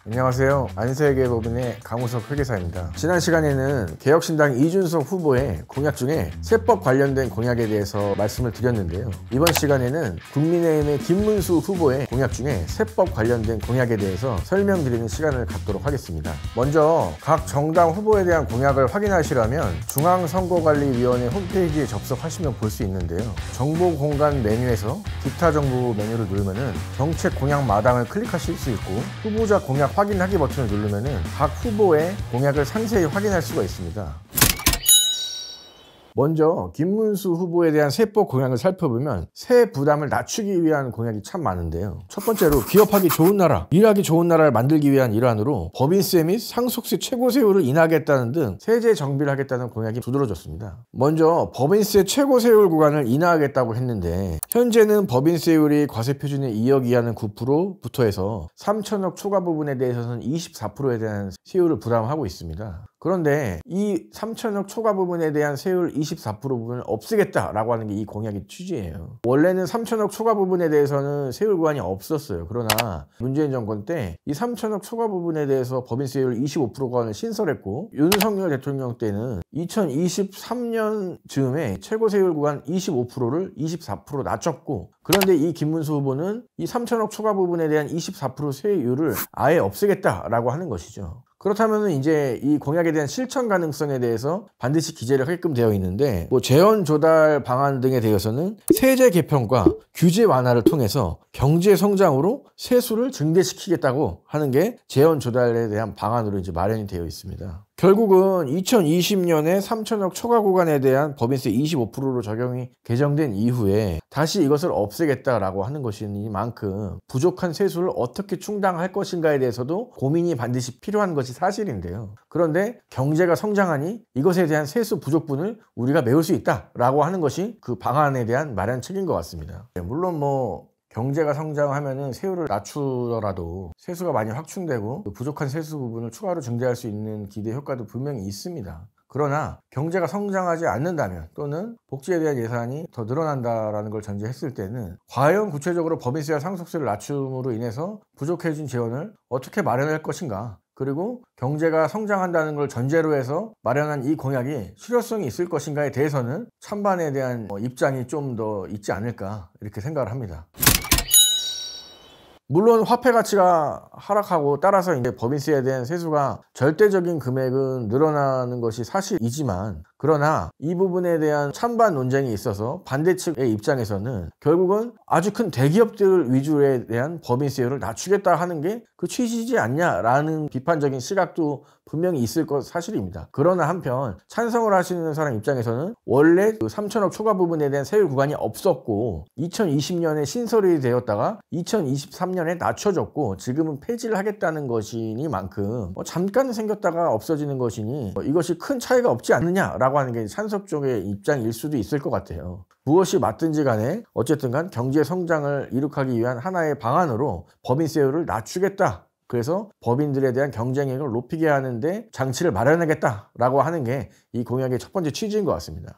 안녕하세요. 안세계법인의 강우석 회계사입니다. 지난 시간에는 개혁신당 이준석 후보의 공약 중에 세법 관련된 공약에 대해서 말씀을 드렸는데요. 이번 시간에는 국민의힘의 김문수 후보의 공약 중에 세법 관련된 공약에 대해서 설명드리는 시간을 갖도록 하겠습니다. 먼저 각 정당 후보에 대한 공약을 확인하시려면 중앙선거관리위원회 홈페이지에 접속하시면 볼 수 있는데요. 정보 공간 메뉴에서 기타 정보 메뉴를 누르면은 정책 공약 마당을 클릭하실 수 있고 후보자 공약 확인하기 버튼을 누르면은 각 후보의 공약을 상세히 확인할 수가 있습니다. 먼저 김문수 후보에 대한 세법 공약을 살펴보면 세 부담을 낮추기 위한 공약이 참 많은데요. 첫 번째로 기업하기 좋은 나라, 일하기 좋은 나라를 만들기 위한 일환으로 법인세 및 상속세 최고세율을 인하하겠다는 등 세제 정비를 하겠다는 공약이 두드러졌습니다. 먼저 법인세 최고세율 구간을 인하하겠다고 했는데 현재는 법인세율이 과세표준의 2억 이하는 9%부터 해서 3천억 초과 부분에 대해서는 24%에 대한 세율을 부담하고 있습니다. 그런데 이 3천억 초과 부분에 대한 세율 24% 부분을 없애겠다라고 하는 게 이 공약의 취지예요. 원래는 3천억 초과 부분에 대해서는 세율 구간이 없었어요. 그러나 문재인 정권 때 이 3천억 초과 부분에 대해서 법인세율 25% 구간을 신설했고 윤석열 대통령 때는 2023년 즈음에 최고세율 구간 25%를 24% 낮췄고 그런데 이 김문수 후보는 이 3천억 초과 부분에 대한 24% 세율을 아예 없애겠다라고 하는 것이죠. 그렇다면 이제 이 공약에 대한 실천 가능성에 대해서 반드시 기재를 하게끔 되어 있는데 재원 조달 방안 등에 대해서는 세제 개편과 규제 완화를 통해서 경제 성장으로 세수를 증대시키겠다고 하는 게 재원 조달에 대한 방안으로 이제 마련이 되어 있습니다. 결국은 2020년에 3천억 초과 구간에 대한 법인세 25%로 적용이 개정된 이후에 다시 이것을 없애겠다라고 하는 것이니만큼 부족한 세수를 어떻게 충당할 것인가에 대해서도 고민이 반드시 필요한 것이 사실인데요. 그런데 경제가 성장하니 이것에 대한 세수 부족분을 우리가 메울 수 있다라고 하는 것이 그 방안에 대한 마련책인 것 같습니다. 물론 경제가 성장하면은 세율을 낮추더라도 세수가 많이 확충되고 부족한 세수 부분을 추가로 증대할 수 있는 기대 효과도 분명히 있습니다. 그러나 경제가 성장하지 않는다면 또는 복지에 대한 예산이 더 늘어난다라는 걸 전제했을 때는 과연 구체적으로 법인세와 상속세를 낮춤으로 인해서 부족해진 재원을 어떻게 마련할 것인가, 그리고 경제가 성장한다는 걸 전제로 해서 마련한 이 공약이 실효성이 있을 것인가에 대해서는 찬반에 대한 입장이 좀 더 있지 않을까 이렇게 생각을 합니다. 물론 화폐 가치가 하락하고 따라서 이제 법인세에 대한 세수가 절대적인 금액은 늘어나는 것이 사실이지만 그러나 이 부분에 대한 찬반 논쟁이 있어서 반대측의 입장에서는 결국은 아주 큰 대기업들 위주에 대한 법인세율을 낮추겠다 하는 게 그 취지지 않냐라는 비판적인 시각도 분명히 있을 것 사실입니다. 그러나 한편 찬성을 하시는 사람 입장에서는 원래 그 3천억 초과 부분에 대한 세율 구간이 없었고 2020년에 신설이 되었다가 2023년에 낮춰졌고 지금은 폐지를 하겠다는 것이니만큼 잠깐 생겼다가 없어지는 것이니 이것이 큰 차이가 없지 않느냐라고 하는 게 찬성 쪽의 입장일 수도 있을 것 같아요. 무엇이 맞든지 간에 어쨌든 간 경제 성장을 이룩하기 위한 하나의 방안으로 법인세율을 낮추겠다. 그래서 법인들에 대한 경쟁력을 높이게 하는데 장치를 마련하겠다라고 하는 게 이 공약의 첫 번째 취지인 것 같습니다.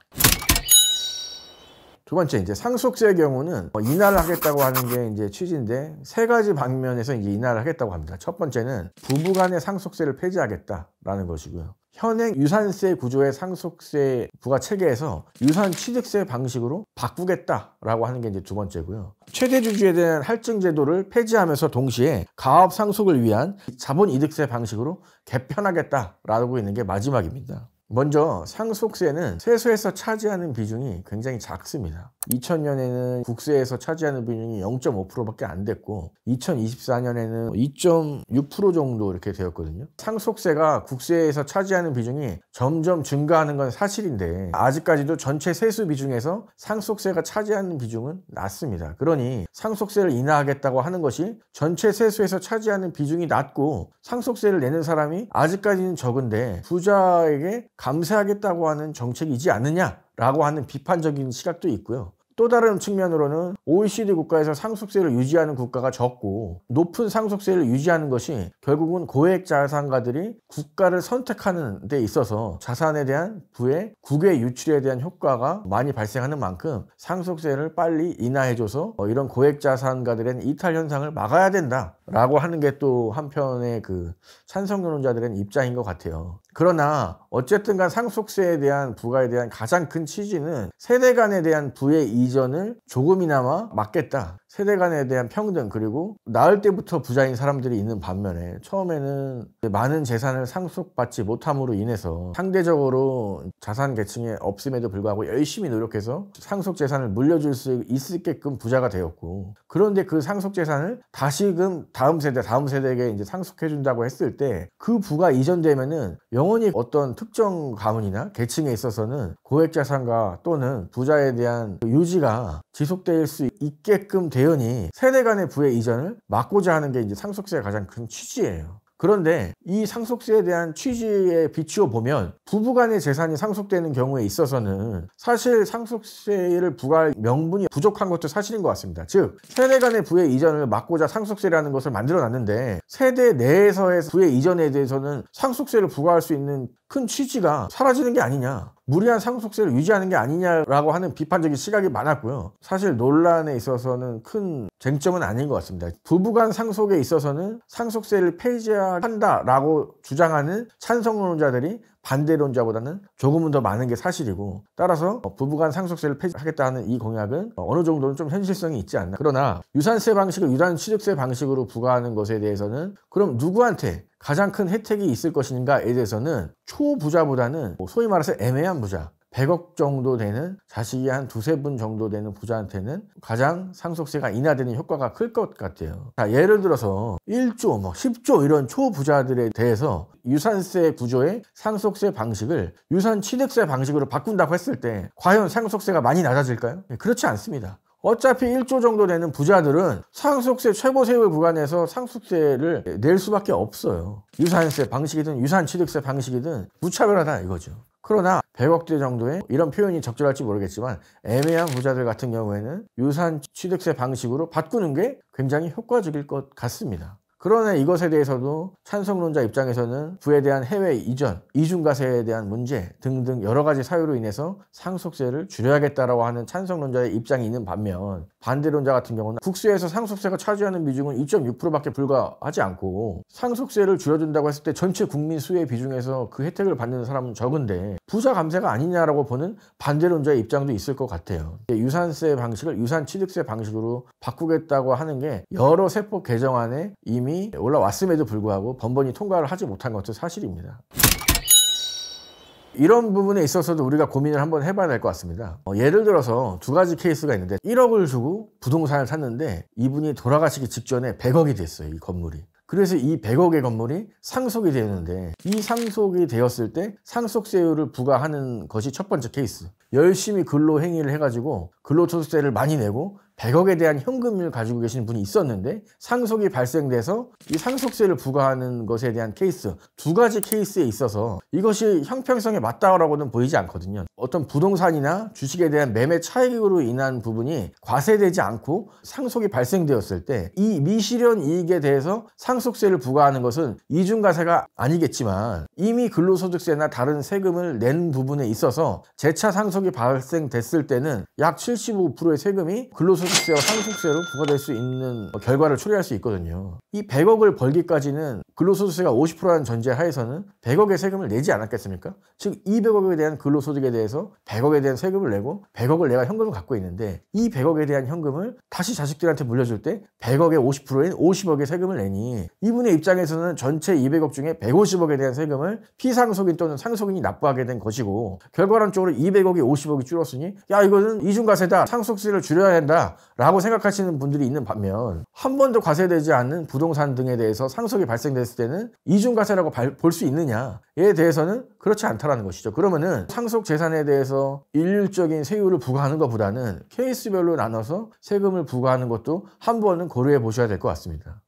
두 번째, 이제 상속세의 경우는 인하를 하겠다고 하는 게 이제 취지인데 세 가지 방면에서 이제 인하를 하겠다고 합니다. 첫 번째는 부부간의 상속세를 폐지하겠다라는 것이고요. 현행 유산세 구조의 상속세 부과 체계에서 유산 취득세 방식으로 바꾸겠다라고 하는 게 이제 두 번째고요. 최대 주주에 대한 할증 제도를 폐지하면서 동시에 가업 상속을 위한 자본이득세 방식으로 개편하겠다라고 있는 게 마지막입니다. 먼저 상속세는 세수에서 차지하는 비중이 굉장히 작습니다. 2000년에는 국세에서 차지하는 비중이 0.5%밖에 안 됐고 2024년에는 2.6% 정도 이렇게 되었거든요. 상속세가 국세에서 차지하는 비중이 점점 증가하는 건 사실인데 아직까지도 전체 세수 비중에서 상속세가 차지하는 비중은 낮습니다. 그러니 상속세를 인하하겠다고 하는 것이 전체 세수에서 차지하는 비중이 낮고 상속세를 내는 사람이 아직까지는 적은데 부자에게 감세하겠다고 하는 정책이지 않느냐라고 하는 비판적인 시각도 있고요. 또 다른 측면으로는 OECD 국가에서 상속세를 유지하는 국가가 적고 높은 상속세를 유지하는 것이 결국은 고액 자산가들이 국가를 선택하는 데 있어서 자산에 대한 부의 국외 유출에 대한 효과가 많이 발생하는 만큼 상속세를 빨리 인하해줘서 이런 고액 자산가들의 이탈 현상을 막아야 된다라고 하는 게 또 한편의 그 찬성론자들의 입장인 것 같아요. 그러나 어쨌든 간 상속세에 대한 부과에 대한 가장 큰 취지는 세대 간에 대한 부의 이전을 조금이나마 막겠다. 세대 간에 대한 평등, 그리고 낳을 때부터 부자인 사람들이 있는 반면에 처음에는 많은 재산을 상속받지 못함으로 인해서 상대적으로 자산 계층에 없음에도 불구하고 열심히 노력해서 상속 재산을 물려줄 수 있게끔 부자가 되었고, 그런데 그 상속 재산을 다시금 다음 세대에게 이제 상속해 준다고 했을 때 그 부가 이전되면은 영원히 어떤 특정 가문이나 계층에 있어서는 고액 자산가 또는 부자에 대한 유지가 지속될 수 있게끔 되으니 세대 간의 부의 이전을 막고자 하는 게 이제 상속세의 가장 큰 취지예요. 그런데 이 상속세에 대한 취지에 비추어 보면 부부 간의 재산이 상속되는 경우에 있어서는 사실 상속세를 부과할 명분이 부족한 것도 사실인 것 같습니다. 즉 세대 간의 부의 이전을 막고자 상속세라는 것을 만들어 놨는데 세대 내에서의 부의 이전에 대해서는 상속세를 부과할 수 있는 큰 취지가 사라지는 게 아니냐, 무리한 상속세를 유지하는 게 아니냐라고 하는 비판적인 시각이 많았고요. 사실 논란에 있어서는 큰 쟁점은 아닌 것 같습니다. 부부간 상속에 있어서는 상속세를 폐지한다라고 주장하는 찬성론자들이 반대론자보다는 조금은 더 많은 게 사실이고, 따라서 부부간 상속세를 폐지하겠다는 이 공약은 어느 정도는 좀 현실성이 있지 않나. 그러나 유산세 방식을 유산취득세 방식으로 부과하는 것에 대해서는 그럼 누구한테 가장 큰 혜택이 있을 것인가에 대해서는 초부자보다는 소위 말해서 애매한 부자, 100억 정도 되는 자식이 한 두세 분 정도 되는 부자한테는 가장 상속세가 인하되는 효과가 클 것 같아요. 자, 예를 들어서 1조, 10조 이런 초부자들에 대해서 유산세 구조의 상속세 방식을 유산취득세 방식으로 바꾼다고 했을 때 과연 상속세가 많이 낮아질까요? 그렇지 않습니다. 어차피 1조 정도 되는 부자들은 상속세 최고 세율 구간에서 상속세를 낼 수밖에 없어요. 유산세 방식이든 유산취득세 방식이든 무차별하다 이거죠. 그러나 100억대 정도의, 이런 표현이 적절할지 모르겠지만 애매한 부자들 같은 경우에는 유산취득세 방식으로 바꾸는 게 굉장히 효과적일 것 같습니다. 그러나 이것에 대해서도 찬성론자 입장에서는 부에 대한 해외 이전, 이중과세에 대한 문제 등등 여러 가지 사유로 인해서 상속세를 줄여야겠다라고 하는 찬성론자의 입장이 있는 반면, 반대론자 같은 경우는 국세에서 상속세가 차지하는 비중은 2.6%밖에 불과하지 않고 상속세를 줄여준다고 했을 때 전체 국민 수의 비중에서 그 혜택을 받는 사람은 적은데 부자 감세가 아니냐라고 보는 반대론자의 입장도 있을 것 같아요. 유산세 방식을 유산취득세 방식으로 바꾸겠다고 하는 게 여러 세법 개정안에 이미 올라왔음에도 불구하고 번번이 통과를 하지 못한 것도 사실입니다. 이런 부분에 있어서도 우리가 고민을 한번 해봐야 될 것 같습니다. 예를 들어서 두 가지 케이스가 있는데 1억을 주고 부동산을 샀는데 이분이 돌아가시기 직전에 100억이 됐어요, 이 건물이. 그래서 이 100억의 건물이 상속이 되는데, 이 상속이 되었을 때 상속세율을 부과하는 것이 첫 번째 케이스. 열심히 근로행위를 해가지고 근로소득세를 많이 내고 100억에 대한 현금을 가지고 계신 분이 있었는데 상속이 발생돼서 이 상속세를 부과하는 것에 대한 케이스, 두 가지 케이스에 있어서 이것이 형평성에 맞다고는 보이지 않거든요. 어떤 부동산이나 주식에 대한 매매 차익으로 인한 부분이 과세되지 않고 상속이 발생되었을 때 이 미실현 이익에 대해서 상속세를 부과하는 것은 이중과세가 아니겠지만 이미 근로소득세나 다른 세금을 낸 부분에 있어서 재차 상속이 발생됐을 때는 약 75%의 세금이 근로소득세와 상속세로 부과될 수 있는 결과를 초래할 수 있거든요. 이 100억을 벌기까지는 근로소득세가 50%라는 전제 하에서는 100억의 세금을 내지 않았겠습니까? 즉 200억에 대한 근로소득에 대해서 100억에 대한 세금을 내고 100억을 내가 현금을 갖고 있는데 이 100억에 대한 현금을 다시 자식들한테 물려줄 때 100억의 50%인 50억의 세금을 내니 이분의 입장에서는 전체 200억 중에 150억에 대한 세금을 피상속인 또는 상속인이 납부하게 된 것이고, 결과론적으로 200억이 50억이 줄었으니 야 이거는 이중과세다, 상속세를 줄여야 한다 라고 생각하시는 분들이 있는 반면, 한 번도 과세되지 않는 부동산 등에 대해서 상속이 발생됐을 때는 이중과세라고 볼 수 있느냐에 대해서는 그렇지 않다라는 것이죠. 그러면은 상속 재산에 대해서 일률적인 세율을 부과하는 것보다는 케이스별로 나눠서 세금을 부과하는 것도 한 번은 고려해 보셔야 될 것 같습니다.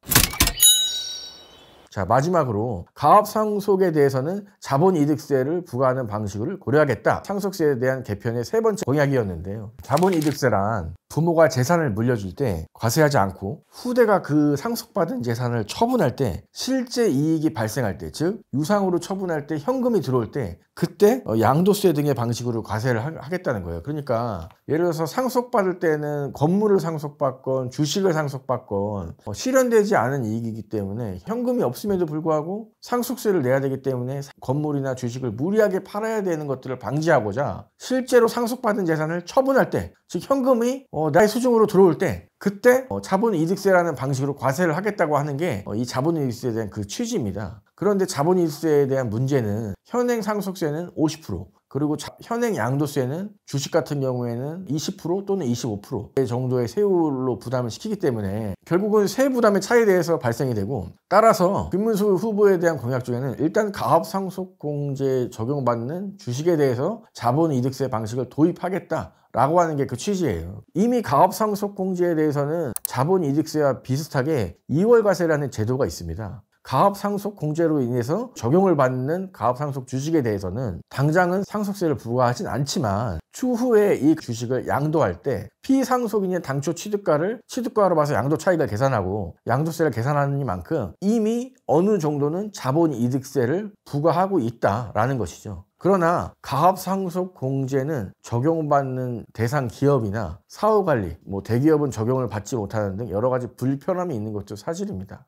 자, 마지막으로 가압상속에 대해서는 자본이득세를 부과하는 방식을 고려하겠다. 상속세에 대한 개편의 세 번째 공약이었는데요. 자본이득세란 부모가 재산을 물려줄 때 과세하지 않고 후대가 그 상속받은 재산을 처분할 때 실제 이익이 발생할 때, 즉 유상으로 처분할 때 현금이 들어올 때 그때 양도세 등의 방식으로 과세를 하겠다는 거예요. 그러니까 예를 들어서 상속받을 때는 건물을 상속받건 주식을 상속받건 실현되지 않은 이익이기 때문에 현금이 없음에도 불구하고 상속세를 내야 되기 때문에 건물이나 주식을 무리하게 팔아야 되는 것들을 방지하고자 실제로 상속받은 재산을 처분할 때, 즉 현금이 나의 수중으로 들어올 때 그때 자본이득세라는 방식으로 과세를 하겠다고 하는 게 이 자본이득세에 대한 그 취지입니다. 그런데 자본이득세에 대한 문제는 현행 상속세는 50%, 그리고 현행 양도세는 주식 같은 경우에는 20% 또는 25% 정도의 세율로 부담을 시키기 때문에 결국은 세부 부담의 차이에 대해서 발생이 되고, 따라서 김문수 후보에 대한 공약 중에는 일단 가압상속공제 적용받는 주식에 대해서 자본이득세 방식을 도입하겠다 라고 하는 게 그 취지예요. 이미 가압상속공제에 대해서는 자본이득세와 비슷하게 2월과세라는 제도가 있습니다. 가압상속공제로 인해서 적용을 받는 가압상속 주식에 대해서는 당장은 상속세를 부과하진 않지만 추후에 이 주식을 양도할 때 피상속인의 당초 취득가로 봐서 양도 차익을 계산하고 양도세를 계산하는 만큼 이미 어느 정도는 자본이득세를 부과하고 있다라는 것이죠. 그러나 가압상속공제는 적용받는 대상 기업이나 사후관리, 대기업은 적용을 받지 못하는 등 여러 가지 불편함이 있는 것도 사실입니다.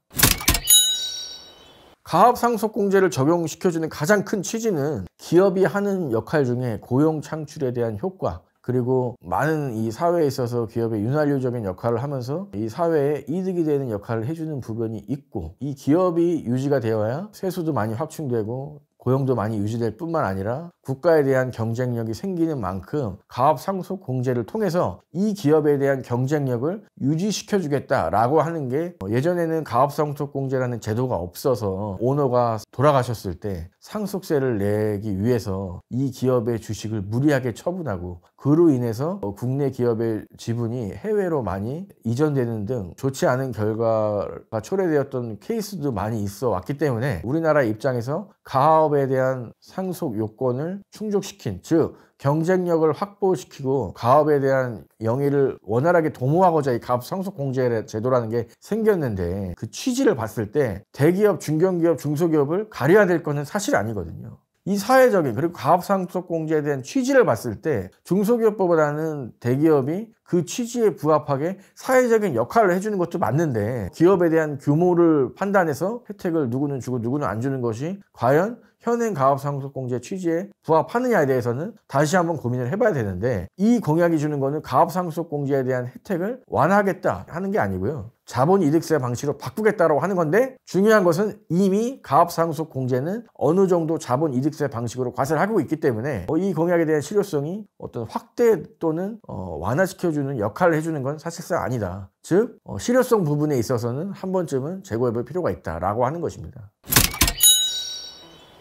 가압상속공제를 적용시켜주는 가장 큰 취지는 기업이 하는 역할 중에 고용 창출에 대한 효과, 그리고 많은 이 사회에 있어서 기업의 윤활유적인 역할을 하면서 이 사회에 이득이 되는 역할을 해주는 부분이 있고, 이 기업이 유지가 되어야 세수도 많이 확충되고 고용도 많이 유지될 뿐만 아니라 국가에 대한 경쟁력이 생기는 만큼 가압상속공제를 통해서 이 기업에 대한 경쟁력을 유지시켜주겠다라고 하는 게, 예전에는 가압상속공제라는 제도가 없어서 오너가 돌아가셨을 때 상속세를 내기 위해서 이 기업의 주식을 무리하게 처분하고 그로 인해서 국내 기업의 지분이 해외로 많이 이전되는 등 좋지 않은 결과가 초래되었던 케이스도 많이 있어 왔기 때문에 우리나라 입장에서 가압에 대한 상속 요건을 충족시킨, 즉 경쟁력을 확보시키고 가압에 대한 영위를 원활하게 도모하고자 이 가압상속공제 제도라는 게 생겼는데, 그 취지를 봤을 때 대기업, 중견기업, 중소기업을 가려야 될 거는 사실 아니거든요. 이 사회적인, 그리고 가압상속공제에 대한 취지를 봤을 때 중소기업보다는 대기업이 그 취지에 부합하게 사회적인 역할을 해주는 것도 맞는데, 기업에 대한 규모를 판단해서 혜택을 누구는 주고 누구는 안 주는 것이 과연 현행 가압상속공제 취지에 부합하느냐에 대해서는 다시 한번 고민을 해봐야 되는데, 이 공약이 주는 거는 가압상속공제에 대한 혜택을 완화하겠다 하는 게 아니고요, 자본이득세 방식으로 바꾸겠다라고 하는 건데, 중요한 것은 이미 가압상속공제는 어느 정도 자본이득세 방식으로 과세를 하고 있기 때문에 이 공약에 대한 실효성이 어떤 확대 또는 완화시켜주는 역할을 해주는 건 사실상 아니다. 즉 실효성 부분에 있어서는 한 번쯤은 재고해볼 필요가 있다라고 하는 것입니다.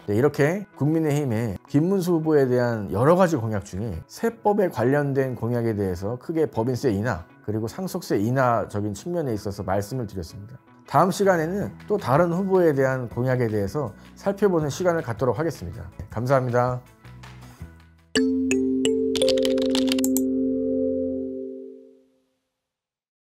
네, 이렇게 국민의힘의 김문수 후보에 대한 여러 가지 공약 중에 세법에 관련된 공약에 대해서 크게 법인세 인하, 그리고 상속세 인하적인 측면에 있어서 말씀을 드렸습니다. 다음 시간에는 또 다른 후보에 대한 공약에 대해서 살펴보는 시간을 갖도록 하겠습니다. 감사합니다.